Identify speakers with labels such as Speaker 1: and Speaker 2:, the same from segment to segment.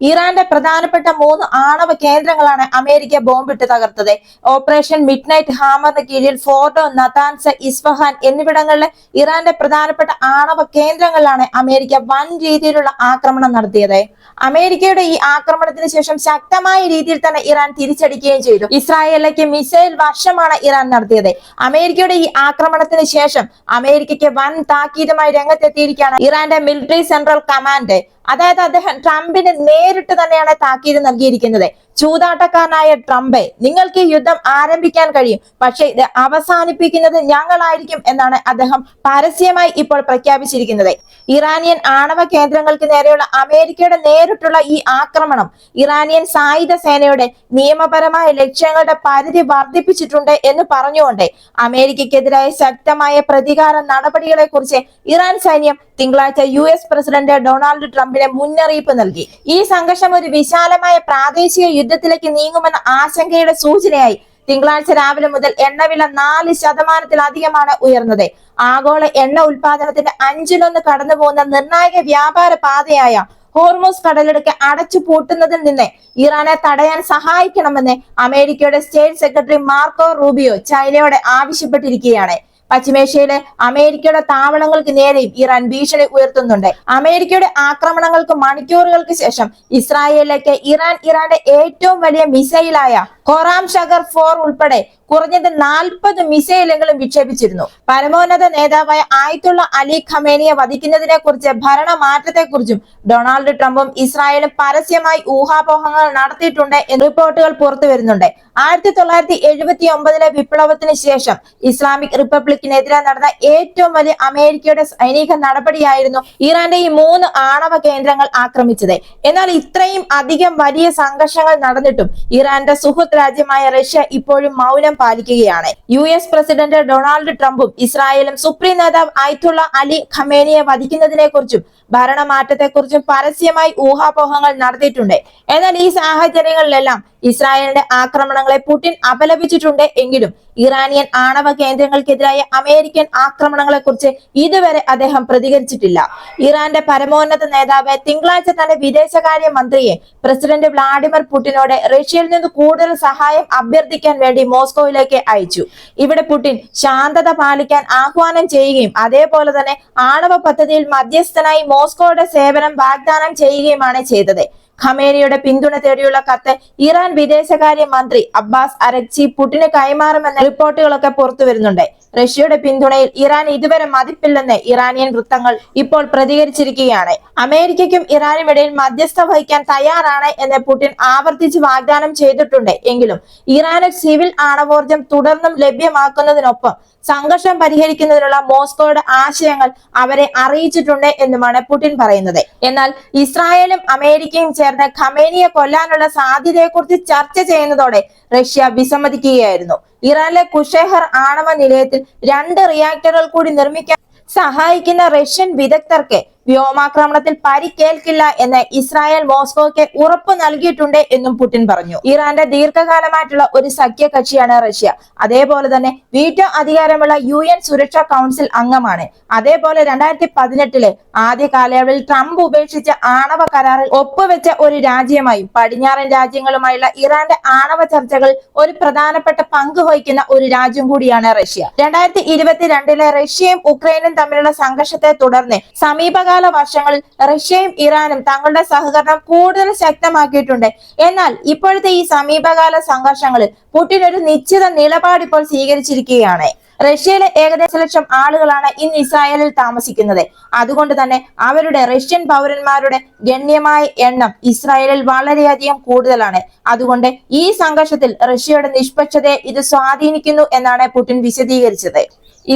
Speaker 1: ഇറാന്റെ പ്രധാനപ്പെട്ട 3 ആണവ കേന്ദ്രങ്ങളാണ് അമേരിക്ക ബോംബിട്ട് തകർത്തത്. ഓപ്പറേഷൻ മിഡ് നൈറ്റ് ഹാമറിന് കീഴിൽ ഫോർഡോ, നതാൻസ്, ഇസ്ഫഹാൻ എന്നിവിടങ്ങളിലെ ഇറാന്റെ പ്രധാനപ്പെട്ട ആണവ കേന്ദ്രങ്ങളിലാണ് അമേരിക്ക വൻ രീതിയിലുള്ള ആക്രമണം നടത്തിയത്. അമേരിക്കയുടെ ഈ ആക്രമണത്തിന് ശേഷം ശക്തമായ രീതിയിൽ തന്നെ ഇറാൻ തിരിച്ചടിക്കുകയും ചെയ്തു. ഇസ്രായേലിലേക്ക് മിസൈൽ വർഷമാണ് ഇറാൻ നടത്തിയത്. അമേരിക്കയുടെ ഈ ആക്രമണത്തിന് ശേഷം അമേരിക്കയ്ക്ക് വൻ താക്കീതുമായി രംഗത്തെത്തിയിരിക്കുകയാണ് ഇറാന്റെ മിലിറ്ററി സെൻട്രൽ കമാൻഡ്. അതായത് അദ്ദേഹം ട്രംപിന് നേരിട്ട് തന്നെയാണ് താക്കീത് നൽകിയിരിക്കുന്നത്. ചൂതാട്ടക്കാരനായ ട്രംപെ, നിങ്ങൾക്ക് ഈ യുദ്ധം ആരംഭിക്കാൻ കഴിയും, പക്ഷേ ഇത് അവസാനിപ്പിക്കുന്നത് ഞങ്ങളായിരിക്കും എന്നാണ് അദ്ദേഹം പരസ്യമായി ഇപ്പോൾ പ്രഖ്യാപിച്ചിരിക്കുന്നത്. ഇറാനിയൻ ആണവ കേന്ദ്രങ്ങൾക്ക് നേരെയുള്ള അമേരിക്കയുടെ നേരിട്ടുള്ള ഈ ആക്രമണം ഇറാനിയൻ സായുധ സേനയുടെ നിയമപരമായ ലക്ഷ്യങ്ങളുടെ പരിധി വർദ്ധിപ്പിച്ചിട്ടുണ്ട് എന്ന് പറഞ്ഞുകൊണ്ട് അമേരിക്കയ്ക്കെതിരായ ശക്തമായ പ്രതികാര നടപടികളെ കുറിച്ച് ഇറാൻ സൈന്യം തിങ്കളാഴ്ച US പ്രസിഡന്റ് ഡൊണാൾഡ് ട്രംപിന് മുന്നറിയിപ്പ് നൽകി. ഈ സംഘർഷം ഒരു വിശാലമായ പ്രാദേശിക യുദ്ധത്തിലേക്ക് നീങ്ങുമെന്ന ആശങ്കയുടെ സൂചനയായി തിങ്കളാഴ്ച രാവിലെ മുതൽ എണ്ണവില 4% ഉയർന്നത്. ആഗോള എണ്ണ ഉൽപാദനത്തിന്റെ 1/5 കടന്നു പോകുന്ന നിർണായക വ്യാപാര പാതയായ ഹോർമൂസ് കടലിടുക്ക് അടച്ചു പൂട്ടുന്നതിൽ നിന്ന് ഇറാനെ തടയാൻ സഹായിക്കണമെന്ന് അമേരിക്കയുടെ സ്റ്റേറ്റ് സെക്രട്ടറി മാർക്കോ റൂബിയോ ചൈനയോട് ആവശ്യപ്പെട്ടിരിക്കുകയാണ്. പശ്ചിമേഷ്യയിലെ അമേരിക്കയുടെ താവളങ്ങൾക്ക് നേരെയും ഇറാൻ ഭീഷണി ഉയർത്തുന്നുണ്ട്. അമേരിക്കയുടെ ആക്രമണങ്ങൾക്ക് മണിക്കൂറുകൾക്ക് ശേഷം ഇസ്രായേലിലേക്ക് ഇറാന്റെ ഏറ്റവും വലിയ മിസൈലായ ഖൊറാം ഷഗർ 4 ഉൾപ്പെടെ കുറഞ്ഞത് 40 മിസൈലുകളും വിക്ഷേപിച്ചിരുന്നു. പരമോന്നത നേതാവായ ആയത്തുള്ള അലി ഖമേനിയെ വധിക്കുന്നതിനെ കുറിച്ച് ഭരണമാറ്റത്തെക്കുറിച്ചും ഡൊണാൾഡ് ട്രംപും ഇസ്രായേലും പരസ്യമായി ഊഹാപോഹങ്ങൾ നടത്തിയിട്ടുണ്ട് എന്ന് റിപ്പോർട്ടുകൾ പുറത്തു വരുന്നുണ്ട്. 1979 വിപ്ലവത്തിന് ശേഷം ഇസ്ലാമിക് റിപ്പബ്ലിക്കിനെതിരെ നടന്ന ഏറ്റവും വലിയ അമേരിക്കയുടെ സൈനിക നടപടിയായിരുന്നു ഇറാന്റെ ഈ 3 ആണവ കേന്ദ്രങ്ങൾ ആക്രമിച്ചത്. എന്നാൽ ഇത്രയും അധികം വലിയ സംഘർഷങ്ങൾ നടന്നിട്ടും ഇറാന്റെ സുഹൃത്ത് രാജ്യമായ റഷ്യ ഇപ്പോഴും മൗനം പാലിക്കുകയാണ്. US പ്രസിഡന്റ് ഡൊണാൾഡ് ട്രംപും ഇസ്രായേലും സുപ്രീം നേതാവ് ആയത്തുള്ള അലി ഖമേനിയെ വധിക്കുന്നതിനെ കുറിച്ചും ഭരണമാറ്റത്തെക്കുറിച്ചും പരസ്യമായി ഊഹാപോഹങ്ങൾ നടത്തിയിട്ടുണ്ട്. എന്നാൽ ഈ സാഹചര്യങ്ങളിലെല്ലാം ഇസ്രായേലിന്റെ ആക്രമണങ്ങളെ പുടിൻ അപലപിച്ചിട്ടുണ്ട് എങ്കിലും ഇറാനിയൻ ആണവ കേന്ദ്രങ്ങൾക്കെതിരായ അമേരിക്കൻ ആക്രമണങ്ങളെ കുറിച്ച് ഇതുവരെ അദ്ദേഹം പ്രതികരിച്ചിട്ടില്ല. ഇറാന്റെ പരമോന്നത നേതാവ് തിങ്കളാഴ്ച തന്റെ വിദേശകാര്യ മന്ത്രിയെ പ്രസിഡന്റ് വ്ളാഡിമിർ പുടിനോട് റഷ്യയിൽ നിന്ന് കൂടുതൽ സഹായം അഭ്യർത്ഥിക്കാൻ വേണ്ടി മോസ്കോയിലേക്ക് അയച്ചു. ഇവിടെ പുടിൻ ശാന്തത പാലിക്കാൻ ആഹ്വാനം ചെയ്യുകയും അതേപോലെ തന്നെ ആണവ പദ്ധതിയിൽ മധ്യസ്ഥനായി മോസ്കോയുടെ സേവനം വാഗ്ദാനം ചെയ്യുകയുമാണ് ചെയ്തത്. ഖമേനിയുടെ പിന്തുണ തേടിയുള്ള കത്ത് ഇറാൻ വിദേശകാര്യ മന്ത്രി അബ്ബാസ് അരഗ്ചി പുടിന് കൈമാറുമെന്ന റിപ്പോർട്ടുകളൊക്കെ പുറത്തു വരുന്നുണ്ട്. റഷ്യയുടെ പിന്തുണയിൽ ഇറാൻ ഇതുവരെ മതിപ്പില്ലെന്ന് ഇറാനിയൻ വൃത്തങ്ങൾ ഇപ്പോൾ പ്രതികരിച്ചിരിക്കുകയാണ്. അമേരിക്കയ്ക്കും ഇറാനും ഇടയിൽ മധ്യസ്ഥ വഹിക്കാൻ തയ്യാറാണ് എന്ന് പുടിൻ ആവർത്തിച്ച് വാഗ്ദാനം ചെയ്തിട്ടുണ്ട് എങ്കിലും ഇറാന് സിവിൽ ആണവോർജം തുടർന്നും ലഭ്യമാക്കുന്നതിനൊപ്പം സംഘർഷം പരിഹരിക്കുന്നതിനുള്ള മോസ്കോയുടെ ആശയങ്ങൾ അവരെ അറിയിച്ചിട്ടുണ്ട് എന്നുമാണ് പുടിൻ പറയുന്നത്. എന്നാൽ ഇസ്രായേലും അമേരിക്കയും ചേർന്ന് ഖമേനിയെ കൊല്ലാനുള്ള സാധ്യതയെക്കുറിച്ച് ചർച്ച ചെയ്യുന്നതോടെ റഷ്യ വിസമ്മതിക്കുകയായിരുന്നു. ഇറാനിലെ കുഷേഹർ ആണവ നിലയത്തിൽ 2 റിയാക്ടറുകൾ കൂടി നിർമ്മിക്കാൻ സഹായിക്കുന്ന റഷ്യൻ വിദഗ്ധർക്ക് വ്യോമാക്രമണത്തിൽ പരിക്കേൽക്കില്ല എന്ന് ഇസ്രായേൽ മോസ്കോയ്ക്ക് ഉറപ്പ് നൽകിയിട്ടുണ്ട് എന്നും പുടിൻ പറഞ്ഞു. ഇറാന്റെ ദീർഘകാലമായിട്ടുള്ള ഒരു സഖ്യകക്ഷിയാണ് റഷ്യ. അതേപോലെ തന്നെ വീറ്റോ അധികാരമുള്ള UN സുരക്ഷാ കൗൺസിൽ അംഗമാണ്. അതേപോലെ 2018 ആദ്യ കാലയളവിൽ ട്രംപ് ഉപേക്ഷിച്ച ആണവ കരാറിൽ ഒപ്പുവെച്ച ഒരു രാജ്യമായും പടിഞ്ഞാറൻ രാജ്യങ്ങളുമായുള്ള ഇറാന്റെ ആണവ ചർച്ചകളിൽ ഒരു പ്രധാനപ്പെട്ട പങ്ക് വഹിക്കുന്ന ഒരു രാജ്യം കൂടിയാണ് റഷ്യ. 2022 റഷ്യയും ഉക്രൈനും തമ്മിലുള്ള സംഘർഷത്തെ തുടർന്ന് സമീപകാല വർഷങ്ങളിൽ റഷ്യയും ഇറാനും തങ്ങളുടെ സഹകരണം കൂടുതൽ ശക്തമാക്കിയിട്ടുണ്ട്. എന്നാൽ ഇപ്പോഴത്തെ ഈ സമീപകാല സംഘർഷങ്ങളിൽ പുടിൻ ഒരു നിശ്ചിത നിലപാട് ഇപ്പോൾ സ്വീകരിച്ചിരിക്കുകയാണ്. റഷ്യയിലെ ഏകദേശം 1 ലക്ഷം ആളുകളാണ് ഇന്ന് ഇസ്രായേലിൽ താമസിക്കുന്നത്. അതുകൊണ്ട് തന്നെ അവരുടെ റഷ്യൻ പൗരന്മാരുടെ ഗണ്യമായ എണ്ണം ഇസ്രായേലിൽ വളരെയധികം കൂടുതലാണ്. അതുകൊണ്ട് ഈ സംഘർഷത്തിൽ റഷ്യയുടെ നിഷ്പക്ഷതയെ ഇത് സ്വാധീനിക്കുന്നു എന്നാണ് പുടിൻ വിശദീകരിച്ചത്.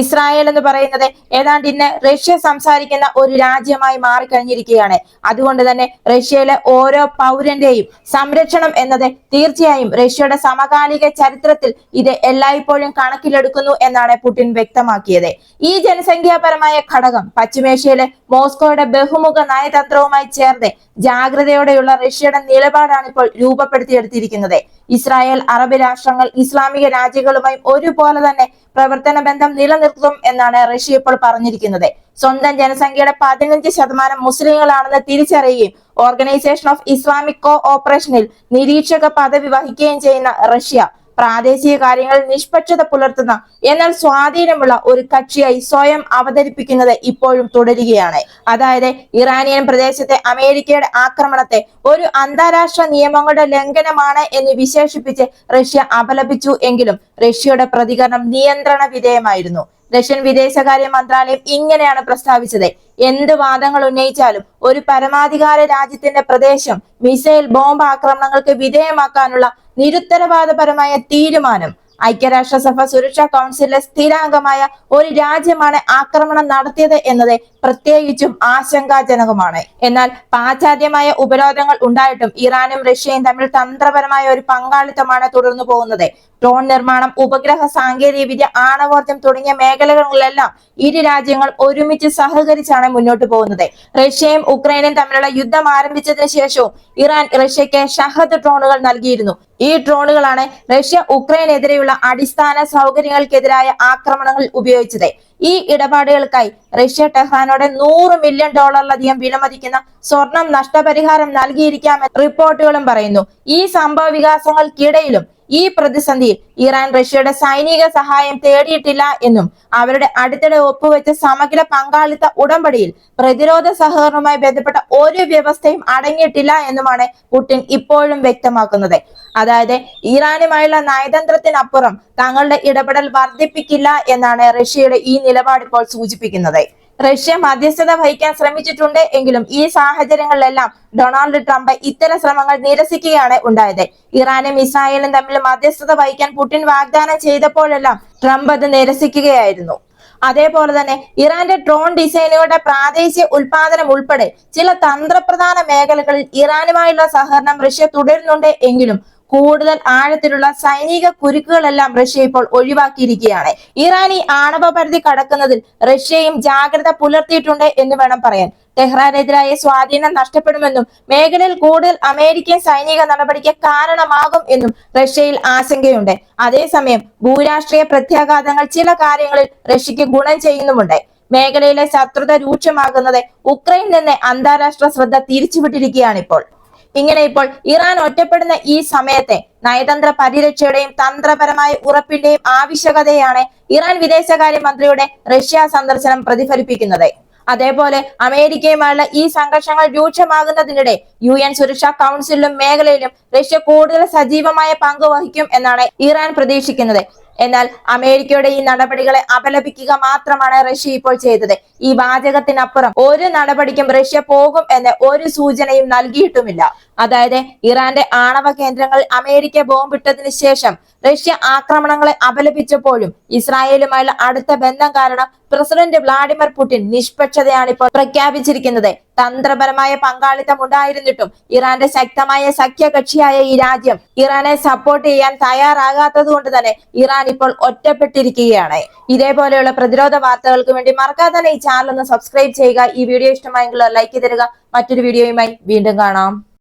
Speaker 1: ഇസ്രായേൽ എന്ന് പറയുന്നത് ഏതാണ്ട് ഇന്ന് റഷ്യ സംസാരിക്കുന്ന ഒരു രാജ്യമായി മാറിക്കഴിഞ്ഞിരിക്കുകയാണ്. അതുകൊണ്ട് തന്നെ റഷ്യയിലെ ഓരോ പൗരന്റെയും സംരക്ഷണം എന്നത് തീർച്ചയായും റഷ്യയുടെ സമകാലിക ചരിത്രത്തിൽ ഇത് എല്ലായ്പ്പോഴും കണക്കിലെടുക്കുന്നു എന്നാണ് പുടിൻ വ്യക്തമാക്കിയത്. ഈ ജനസംഖ്യാപരമായ ഘടകം പശ്ചിമേഷ്യയിലെ മോസ്കോയുടെ ബഹുമുഖ നയതന്ത്രവുമായി ചേർന്ന് ജാഗ്രതയോടെയുള്ള റഷ്യയുടെ നിലപാടാണ് ഇപ്പോൾ രൂപപ്പെടുത്തിയെടുത്തിരിക്കുന്നത്. ഇസ്രായേൽ, അറബ് രാഷ്ട്രങ്ങൾ, ഇസ്ലാമിക രാജ്യങ്ങളുമായി ഒരുപോലെ തന്നെ പ്രവർത്തന ബന്ധം നിലനിർത്തും എന്നാണ് റഷ്യ ഇപ്പോൾ പറഞ്ഞിരിക്കുന്നത്. സ്വന്തം ജനസംഖ്യയുടെ 15% മുസ്ലിങ്ങളാണെന്ന് തിരിച്ചറിയുകയും ഓർഗനൈസേഷൻ ഓഫ് ഇസ്ലാമിക് കോ ഓപ്പറേഷനിൽ നിരീക്ഷക പദവി വഹിക്കുകയും ചെയ്യുന്ന റഷ്യ പ്രാദേശിക കാര്യങ്ങളിൽ നിഷ്പക്ഷത പുലർത്തുന്ന എന്നാൽ സ്വാധീനമുള്ള ഒരു കക്ഷിയായി സ്വയം അവതരിപ്പിക്കുന്നത് ഇപ്പോഴും തുടരുകയാണ്. അതായത് ഇറാനിയൻ പ്രദേശത്തെ അമേരിക്കയുടെ ആക്രമണത്തെ ഒരു അന്താരാഷ്ട്ര നിയമങ്ങളുടെ ലംഘനമാണ് എന്ന് വിശേഷിപ്പിച്ച് റഷ്യ അപലപിച്ചു എങ്കിലും റഷ്യയുടെ പ്രതികരണം നിയന്ത്രണ വിധേയമായിരുന്നു. റഷ്യൻ വിദേശകാര്യ മന്ത്രാലയം ഇങ്ങനെയാണ് പ്രസ്താവിച്ചത്: എന്ത് വാദങ്ങൾ ഉന്നയിച്ചാലും ഒരു പരമാധികാര രാജ്യത്തിന്റെ പ്രദേശം മിസൈൽ ബോംബ് ആക്രമണങ്ങൾക്ക് വിധേയമാക്കാനുള്ള നിരുത്തരവാദപരമായ തീരുമാനം ഐക്യരാഷ്ട്രസഭ സുരക്ഷാ കൗൺസിലിലെ സ്ഥിരാംഗമായ ഒരു രാജ്യമാണ് ആക്രമണം നടത്തിയത് എന്നത് പ്രത്യേകിച്ചും ആശങ്കാജനകമാണ്. എന്നാൽ പാശ്ചാത്യമായ ഉപരോധങ്ങൾ ഉണ്ടായിട്ടും ഇറാനും റഷ്യയും തമ്മിൽ തന്ത്രപരമായ ഒരു പങ്കാളിത്തമാണ് തുടർന്നു പോകുന്നത്. ഡ്രോൺ നിർമ്മാണം, ഉപഗ്രഹ സാങ്കേതിക വിദ്യ, ആണവോർജ്ജം തുടങ്ങിയ മേഖലകളിലെല്ലാം ഇരു രാജ്യങ്ങൾ ഒരുമിച്ച് സഹകരിച്ചാണ് മുന്നോട്ട് പോകുന്നത്. റഷ്യയും ഉക്രൈനും തമ്മിലുള്ള യുദ്ധം ആരംഭിച്ചതിന് ശേഷവും ഇറാൻ റഷ്യക്ക് ഷഹദ് ഡ്രോണുകൾ നൽകിയിരുന്നു. ഈ ഡ്രോണുകളാണ് റഷ്യ ഉക്രൈനെതിരെയുള്ള അടിസ്ഥാന സൗകര്യങ്ങൾക്കെതിരായ ആക്രമണങ്ങളിൽ ഉപയോഗിച്ചത്. ഈ ഇടപാടുകൾക്കായി റഷ്യ ടെഹ്റാനോട് $100 മില്യൺ വിലമതിക്കുന്ന സ്വർണം നഷ്ടപരിഹാരം നൽകിയിരിക്കാമെന്ന് റിപ്പോർട്ടുകളും പറയുന്നു. ഈ സംഭവ വികാസങ്ങൾക്കിടയിലും ഈ പ്രതിസന്ധിയിൽ ഇറാൻ റഷ്യയുടെ സൈനിക സഹായം തേടിയിട്ടില്ല എന്നും അവരുടെ അടുത്തിടെ ഒപ്പുവെച്ച സമഗ്ര പങ്കാളിത്ത ഉടമ്പടിയിൽ പ്രതിരോധ സഹകരണവുമായി ബന്ധപ്പെട്ട ഒരു വ്യവസ്ഥയും അടങ്ങിയിട്ടില്ല എന്നുമാണ് പുടിൻ ഇപ്പോഴും വ്യക്തമാക്കുന്നത്. അതായത് ഇറാനുമായുള്ള നയതന്ത്രത്തിനപ്പുറം തങ്ങളുടെ ഇടപെടൽ വർദ്ധിപ്പിക്കില്ല എന്നാണ് റഷ്യയുടെ ഈ നിലപാട് ഇപ്പോൾ സൂചിപ്പിക്കുന്നത്. റഷ്യ മധ്യസ്ഥത വഹിക്കാൻ ശ്രമിച്ചിട്ടുണ്ട് എങ്കിലും ഈ സാഹചര്യങ്ങളിലെല്ലാം ഡൊണാൾഡ് ട്രംപ് ഇത്തരം ശ്രമങ്ങൾ നിരസിക്കുകയാണ് ഉണ്ടായത്. ഇറാനും ഇസ്രായേലും തമ്മിൽ മധ്യസ്ഥത വഹിക്കാൻ പുടിൻ വാഗ്ദാനം ചെയ്തപ്പോഴെല്ലാം ട്രംപ് അത് നിരസിക്കുകയായിരുന്നു. അതേപോലെ തന്നെ ഇറാന്റെ ഡ്രോൺ ഡിസൈനുകളുടെ പ്രാദേശിക ഉൽപാദനം ഉൾപ്പെടെ ചില തന്ത്രപ്രധാന മേഖലകളിൽ ഇറാനുമായുള്ള സഹകരണം റഷ്യ തുടരുന്നുണ്ട് എങ്കിലും കൂടുതൽ ആഴത്തിലുള്ള സൈനിക കുരുക്കുകളെല്ലാം റഷ്യ ഇപ്പോൾ ഒഴിവാക്കിയിരിക്കുകയാണ്. ഇറാൻ ഈ ആണവ പരിധി കടക്കുന്നതിൽ റഷ്യയും ജാഗ്രത പുലർത്തിയിട്ടുണ്ട് എന്ന് വേണം പറയാൻ. ടെഹ്റാനെതിരായ സ്വാധീനം നഷ്ടപ്പെടുമെന്നും മേഖലയിൽ കൂടുതൽ അമേരിക്കൻ സൈനിക നടപടിക്ക് കാരണമാകും എന്നും റഷ്യയിൽ ആശങ്കയുണ്ട്. അതേസമയം ഭൂരാഷ്ട്രീയ പ്രത്യാഘാതങ്ങൾ ചില കാര്യങ്ങളിൽ റഷ്യക്ക് ഗുണം ചെയ്യുന്നുമുണ്ട്. മേഖലയിലെ ശത്രുത രൂക്ഷമാകുന്നത് ഉക്രൈനിൽ നിന്ന് അന്താരാഷ്ട്ര ശ്രദ്ധ തിരിച്ചുവിട്ടിരിക്കുകയാണ് ഇപ്പോൾ. ഇപ്പോൾ ഇറാൻ ഒറ്റപ്പെടുന്ന ഈ സമയത്തെ നയതന്ത്ര പരിരക്ഷയുടെയും തന്ത്രപരമായ ഉറപ്പിന്റെയും ആവശ്യകതയാണ് ഇറാൻ വിദേശകാര്യ മന്ത്രിയുടെ റഷ്യ സന്ദർശനം പ്രതിഫലിപ്പിക്കുന്നത്. അതേപോലെ അമേരിക്കയുമായുള്ള ഈ സംഘർഷങ്ങൾ രൂക്ഷമാകുന്നതിനിടെ UN സുരക്ഷാ കൗൺസിലിലും മേഖലയിലും റഷ്യ കൂടുതൽ സജീവമായ പങ്ക് വഹിക്കും എന്നാണ് ഇറാൻ പ്രതീക്ഷിക്കുന്നത്. എന്നാൽ അമേരിക്കയുടെ ഈ നടപടികളെ അപലപിക്കുക മാത്രമാണ് റഷ്യ ഇപ്പോൾ ചെയ്തത്. ഈ വാചകത്തിനപ്പുറം ഒരു നടപടിക്കും റഷ്യ പോകും എന്ന ഒരു സൂചനയും നൽകിയിട്ടുമില്ല. അതായത് ഇറാന്റെ ആണവ കേന്ദ്രങ്ങളിൽ അമേരിക്ക ബോംബിട്ടതിനു ശേഷം റഷ്യ ആക്രമണങ്ങളെ അപലപിച്ചപ്പോഴും ഇസ്രായേലുമായുള്ള അടുത്ത ബന്ധം കാരണം പ്രസിഡന്റ് വ്ളാഡിമിർ പുടിൻ നിഷ്പക്ഷതയാണ് ഇപ്പോൾ പ്രഖ്യാപിച്ചിരിക്കുന്നത്. തന്ത്രപരമായ പങ്കാളിത്തം ഉണ്ടായിരുന്നിട്ടും ഇറാന്റെ ശക്തമായ സഖ്യകക്ഷിയായ ഈ രാജ്യം ഇറാനെ സപ്പോർട്ട് ചെയ്യാൻ തയ്യാറാകാത്തത് കൊണ്ട് തന്നെ ഇറാൻ ഇപ്പോൾ ഒറ്റപ്പെട്ടിരിക്കുകയാണ്. ഇതേപോലെയുള്ള പ്രതിരോധ വാർത്തകൾക്ക് വേണ്ടി മറക്കാതെ തന്നെ ഈ ചാനൽ ഒന്ന് സബ്സ്ക്രൈബ് ചെയ്യുക. ഈ വീഡിയോ ഇഷ്ടമായെങ്കിൽ ലൈക്ക് തരിക. മറ്റൊരു വീഡിയോയുമായി വീണ്ടും കാണാം.